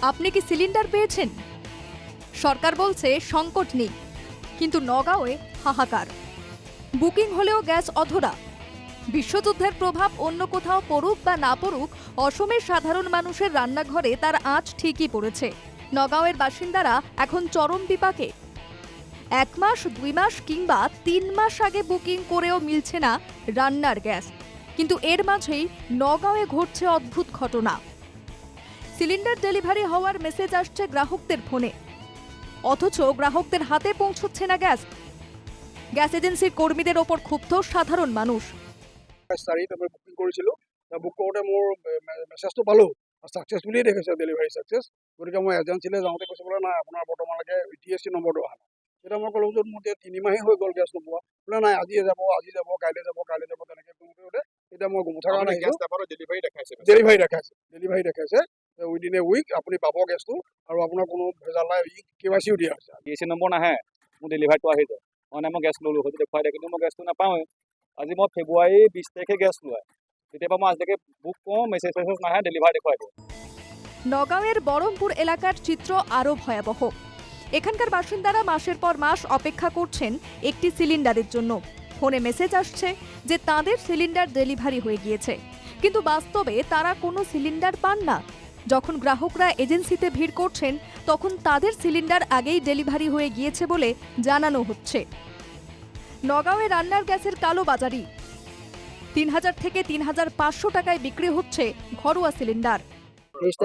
আপনি কি সিলিন্ডার পেয়েছেন? সরকার বলছে সংকট নেই, কিন্তু নগাঁওয়ে হাহাকার। বুকিং হলেও গ্যাস অধরা। বিশ্বযুদ্ধের প্রভাব অন্য কোথাও পড়ুক বা না পড়ুক, অসমের সাধারণ মানুষের রান্নাঘরে তার আঁচ ঠিকই পড়েছে। নগাঁওয়ের বাসিন্দারা এখন চরম বিপাকে। 1 মাস 2 মাস কিংবা 3 মাস আগে বুকিং করেও মিলছে না রান্নার গ্যাস। কিন্তু এর মাঝেই নগাঁওয়ে ঘটছে অদ্ভুত ঘটনা। সিলিন্ডার ডেলিভারি হওয়ার মেসেজ আসছে গ্রাহকদের ফোনে, অথচ গ্রাহকদের হাতে পৌঁছচ্ছে না গ্যাস। গ্যাস এজেন্সির কর্মীদের ওপর ক্ষুব্ধ সাধারণ মানুষ। বুকিং করেছিল, বুক কৰোঁতে মোৰ মেছেজটো পালোঁ, ছাকচেছ বুলিয়ে দেখাইছে, ডেলিভাৰী ছাকচেছ। গতিকে মই এজেঞ্চিলৈ যাওঁতে কৈছে বোলে নাই আপোনাৰ বৰ্তমানলৈকে ETSC নম্বৰটো অহা নাই। তেতিয়া মই ক'লোঁ যে মোৰ এতিয়া 3 মাহেই হৈ গ'ল গেছ নোপোৱা। বোলে নাই আজি যাব কাইলৈ যাব তেনেকৈ কৰোঁতে এতিয়া মই গোমঠাৰ কাৰণে ডেলিভাৰী দেখাইছে উইদিন এ উইক আপুনি পাব গেছটো, আৰু আপোনাৰ কোনো ভেজাল নাই। KYCও দিয়া হৈছে। ETSC নম্বৰ নাহে, মোৰ ডেলিভাৰীটো আহি যায়। মানে মই গেছ ল'লোঁ, হয়তো দেখুৱাই দিয়ে, কিন্তু মই গেছটো নাপাওঁৱেই। আজি মই ফেব্ৰুৱাৰী 20 তাৰিখে গেছ লোৱা, তেতিয়াৰ মই আজিলৈকে বুক কৰোঁ, মেছেজ নাহে, ডেলিভাৰী দেখুৱাই দিয়ে। নগাঁওয়ের বরমপুর এলাকার চিত্র আরও ভয়াবহ। এখানকার বাসিন্দারা মাসের পর মাস অপেক্ষা করছেন একটি সিলিন্ডারের জন্য। ফোনে মেসেজ আসছে যে তাদের সিলিন্ডার ডেলিভারি হয়ে গিয়েছে, কিন্তু বাস্তবে তারা কোনো সিলিন্ডার পান না। যখন গ্রাহকরা এজেন্সিতে ভিড় করছেন, তখন তাদের সিলিন্ডার আগেই ডেলিভারি হয়ে গিয়েছে বলে জানানো হচ্ছে। নগাঁওয়ে রান্নার গ্যাসের কালো বাজারি। 3000 থেকে 3500 টাকায় বিক্রি হচ্ছে ঘরোয়া সিলিন্ডার। 23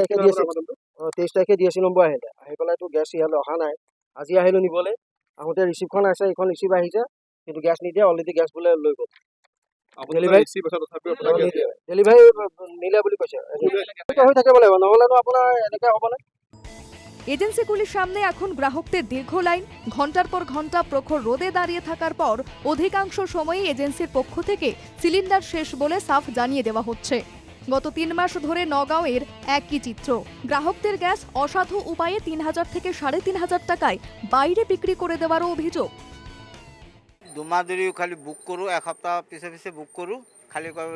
তাৰিখে DSC নম্বৰ আহিলে, আহি পেলাইতো গেছ ইয়ালৈ অহা নাই। আজি আহিলোঁ নিবলৈ, আহোঁতে ৰিচিপ্টখন আছে, এইখন ৰিচিপ্ট আহিছে, কিন্তু গেছ নিদিয়ে, অলৰেডি গেছ বোলে লৈ গ'ল। ডেলিভাৰী নিলে বুলি কৈছে। হৈ থাকিব লাগিব, নহ'লেনো আপোনাৰ এনেকৈ হ'বনে? এজেন্সিগুলির সামনে এখন গ্রাহকদের দীর্ঘ লাইন। ঘন্টার পর ঘন্টা প্রখর রোদে দাঁড়িয়ে থাকার পর অধিকাংশ সময়ই এজেন্সির পক্ষ থেকে সিলিন্ডার শেষ বলে সাফ জানিয়ে দেওয়া হচ্ছে। গত 3 মাস ধরে নগাঁওয়ের একই চিত্র। গ্রাহকদের গ্যাস অসাধু উপায়ে 3000 থেকে 3500 টাকায় বাইরে বিক্রি করে দেওয়ারও অভিযোগ। 2 মাহ ধৰিও খালি বুক কৰোঁ, এসপ্তাহ পিছে বুক কৰোঁ, খালি কয়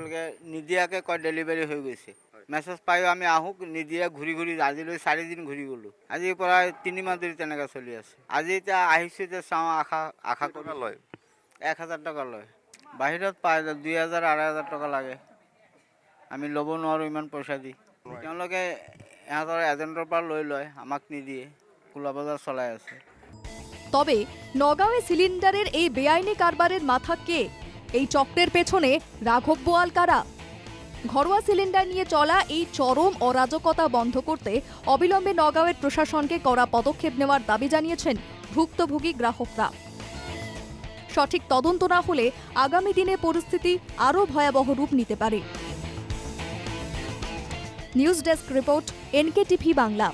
নিদিয়াকৈ কয় ডেলিভাৰী হৈ গৈছে। মেছেজ পায়ো আমি আহোঁ, নিদিয়া ঘূৰি আজিলৈ 4 দিন ঘূৰি গ'লোঁ। আজিৰ পৰা 3 মাহ ধৰি তেনেকৈ চলি আছে। আজি এতিয়া আহিছোঁ, এতিয়া চাওঁ, আশা কৰি লয় 1000 টকা লয়। বাহিৰত পায় 2000 2500 টকা লাগে। আমি ল'ব নোৱাৰোঁ ইমান পইচা দি। তেওঁলোকে ইহঁতৰ এজেণ্টৰ পৰা লৈ লয়, আমাক নিদিয়ে, খোলা বজাৰ চলাই আছে। তবে নগাঁওয়ে সিলিন্ডারের এই বেআইনি কারবারের মাথা কে? এই চক্রের পেছনে রাঘব বোয়াল কারা? ঘরোয়া সিলিন্ডার নিয়ে চলা এই চরম অরাজকতা বন্ধ করতে অবিলম্বে নগাঁওয়ের প্রশাসনকে কড়া পদক্ষেপ নেওয়ার দাবি জানিয়েছেন ভুক্তভোগী গ্রাহকরা। সঠিক তদন্ত না হলে আগামী দিনে পরিস্থিতি আরও ভয়াবহ রূপ নিতে পারে। News desk report, NKTV Bangla.